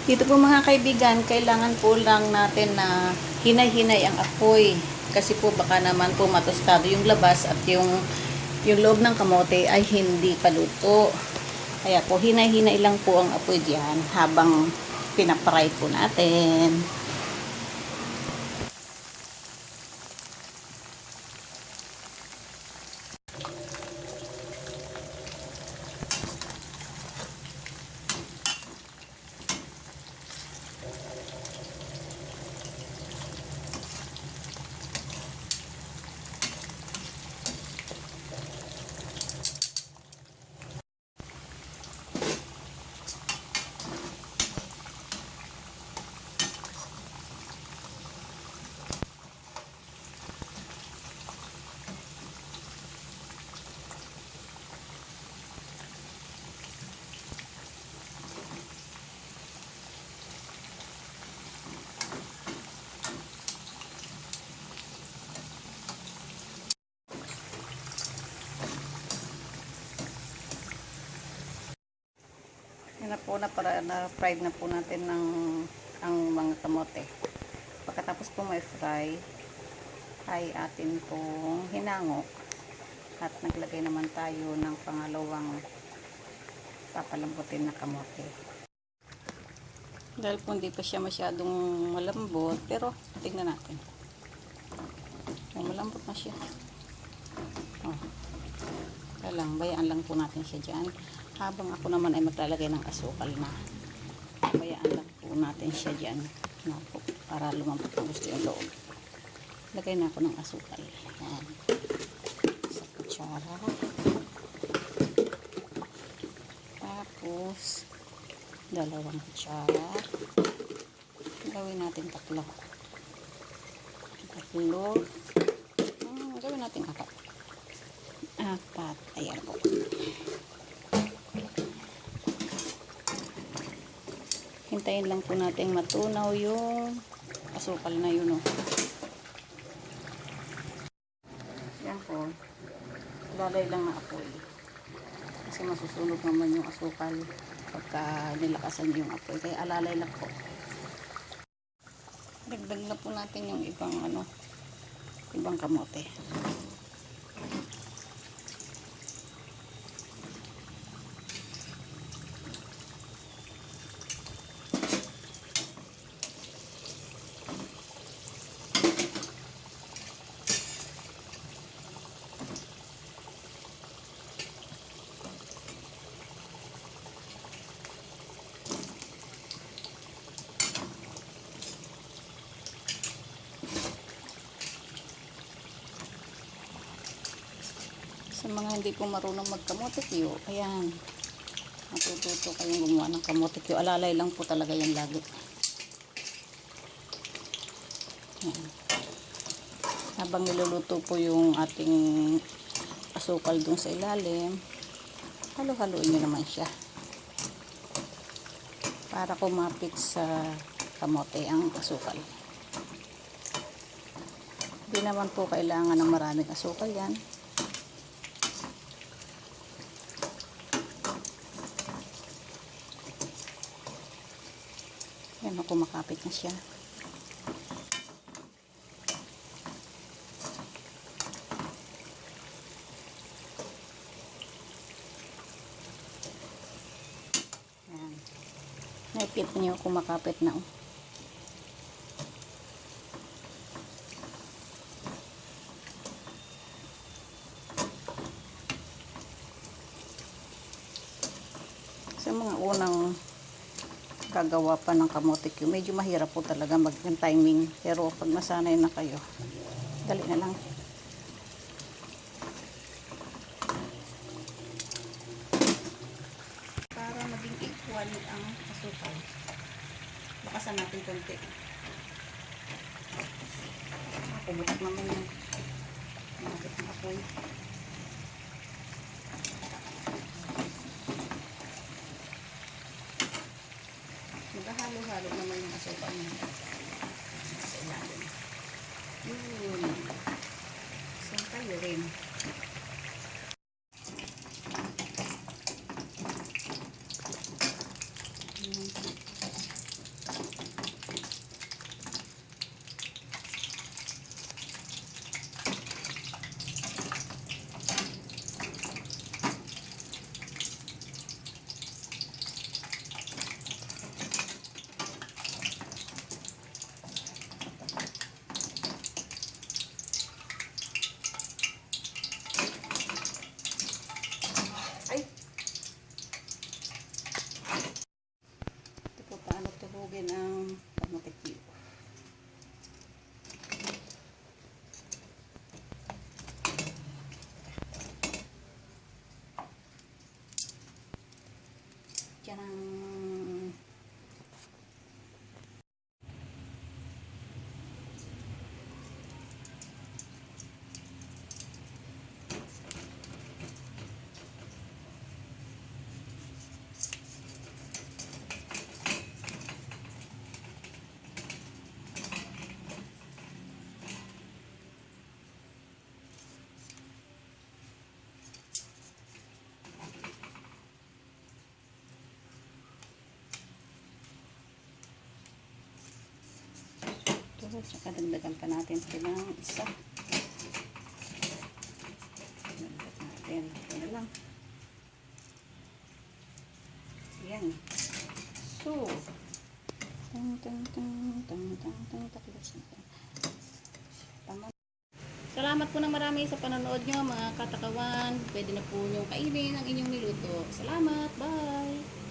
Dito po mga kaibigan, kailangan po lang natin na hinay-hinay ang apoy. Kasi po baka naman po matostado yung labas at yung loob ng kamote ay hindi paluto. Kaya po hinay-hinay lang po ang apoy diyan habang pinapray po natin. Yan na po para na-fried na po natin ang mga kamote. Pagkatapos po may fry, ay atin pong hinangok at naglagay naman tayo ng pangalawang papalambutin na kamote. Dahil po hindi pa siya masyadong malambot, pero tingnan natin. Ay, malambot na siya. Oh. Kaya lang, bayaan lang po natin siya dyan. Habang ako naman ay maglalagay ng asukal na. Bayaan lang po natin siya dyan. No, para lumambot ang gusto yung loob. Lagay na ako ng asukal. Ayan. Sa kutsara. Tapos, dalawang kutsara. Gawin natin tatlo. Gawin natin apat. Ayan po. Hintayin lang po natin matunaw yung asukal na yun. Oh. Yan po. Lalay lang na apoy. Kasi masusunog naman yung asukal pagka nilakasan yung apoy. Kaya alalay lang po. Dagdag na po natin yung ibang kamote. Sa mga hindi po marunong magkamote Q, ayan, matututo kayong gumawa ng kamote Q. Alalay lang po talaga yan lagi. Ayan. Habang niluluto po yung ating asukal dun sa ilalim, halo-haloin nyo naman siya para kumapit sa kamote ang asukal. Hindi naman po kailangan ng maraming asukal yan. Yan, kumakapit na siya. Yan. Naipit niyo kumakapit na. Sa mga unang gagawa pa ng kamote Q, medyo mahirap po talaga mag-timing, pero pag nasanay na kayo, dali na lang. Para maging equal ang asukal, bakasan natin konti. Pumutok naman yung nakit ng apoy. Maghahalo-halo naman yung asukal niya sa ilalim. Yun. Saan tayo rin? Tsaka dagdagan pa natin ito ng isa. Dagdag natin. Ito lang. Ayan. So, tama. Salamat po ng marami sa panonood nyo, mga katakawan. Pwede na po nyo kainin ang inyong niluto. Salamat. Bye!